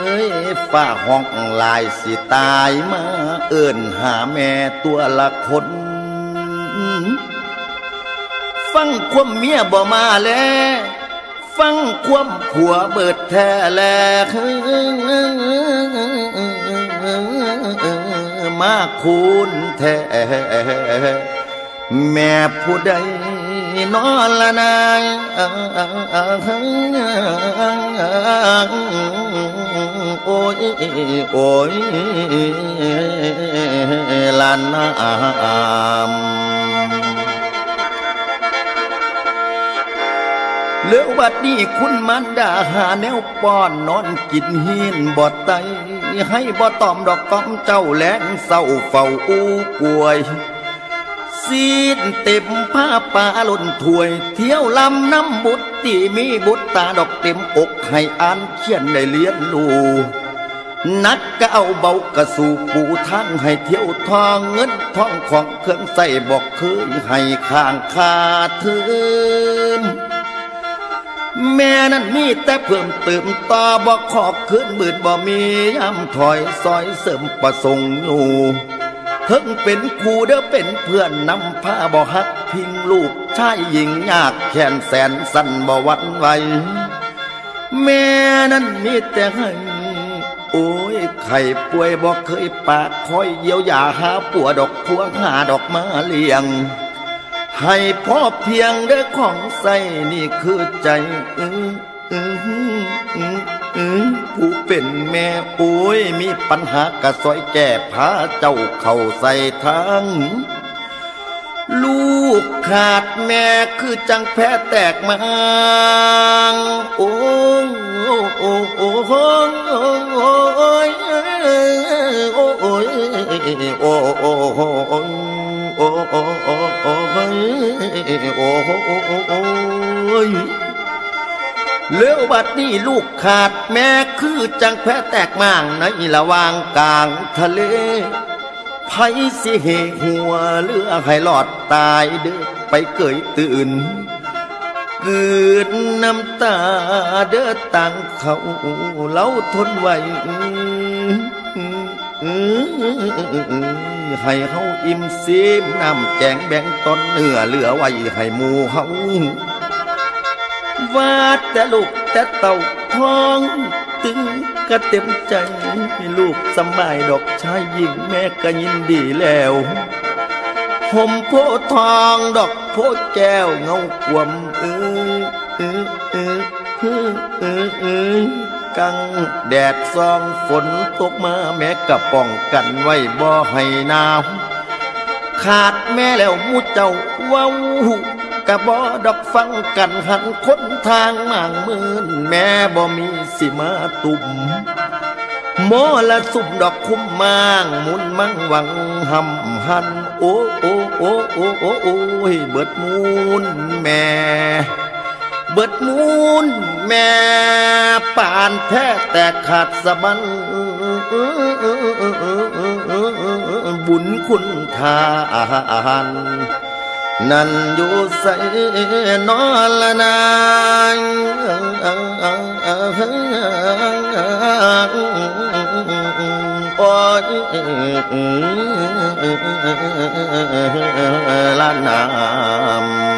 เอ้ยฝ้าห้องลายสิตายมาเอิ้นหาแม่ตัวละคนฟังความเมียบ่มาแล้วฟังความผัวเบิดแท้แลมาคูณแท้แม่ผู้ใดนอละนายโอ้ยโอ้ยลานน้ำเหลือบัดนี้คุณมันดาหาแนวป้อนนอนกินหินบ่ไตให้บ่ตอมดอกก้อมเจ้าแลนเศร้าเฝ้าอู้กวยซีดเต็มผ้าป่าล้นถวยเที่ยวลำน้ำบุตรที่มีบุตรตาดอกเต็มอกให้อ่านเขียนได้เลี้ยนลูนักก็เอาเบากระสู่ปูทั้งให้เที่ยวทองเงินทองของเครื่องใส่บอกเคยให้ข้างคาทืมแม่นั้นมีแต่เพิ่มเติมต่อบอกขอบขึ้นบืนบ่มีย้ำถอยซอยเสริมประสงค์อยู่ถึงเป็นคู่เด้อเป็นเพื่อนนำผ้าบ่ฮักพิงลูกชายหญิงยากแขนแสนสั่นบ่หวั่นไหวแม่นั้นมีแต่ให้โอ้ยไข่ป่วยบ่เคยปากคอยเยียวยาหาปัวดอกพวงหาดอกมาเลี้ยงให้พ่อเพียงเด้อของใส่นี่คือใจผู้เป็นแม่ป่วยมีปัญหากระซอยแก้พาเจ้าเข้าใส่ทางลูกขาดแม่คือจังแพ้แตกมางโอ้โอ้โอ้โอ้โอ้ยโอ้โอ้ยโอ้โอ้โอ้โอ้โอ้โอ้โอ้โอ้โอ้ยเลี้ยวบัดนี้ลูกขาดแม่คือจังแพ้แตกมางในระหว่างกลางทะเลไผสิเหหัวเลือให้หลอดตายเด้อไปเกยตื่นกืนน้ำตาเด้อต่างเขาเล่าทนไว้ให้เฮาอิ่มซีมน้ำแกงแบ่งต้นเนื้อเหลือไว้ให้หมู่เฮาว่าแต่ลูกแต่เต่าท้องตึงก็เต็มใจให้ลูกสบายดอกชายหญิงแม่ก็ยินดีแล้วห่มโพทองดอกโพแก้วเงากวมกังแดดซองฝนตกมาแม่ก็ป้องกันไว้บ่ให้หนาวขาดแม่แล้วมูเจ้าว้าวกะบ่ดอกฟังกันหันคนทางหมางมืนแม่บ่มีสิมาตุ่มโมละสุ่มดอกคุ้มมางมุนมั่งหวังหำหันโอ้โอ้โอ้โอ้โอ้โอ้ยเบิดมูนแม่เบิดมูนแม่ป่านแท้แต่ขาดสะบันบุญคุณทานนั่นอยู่ใส่นอละนางโอ้ยละนาม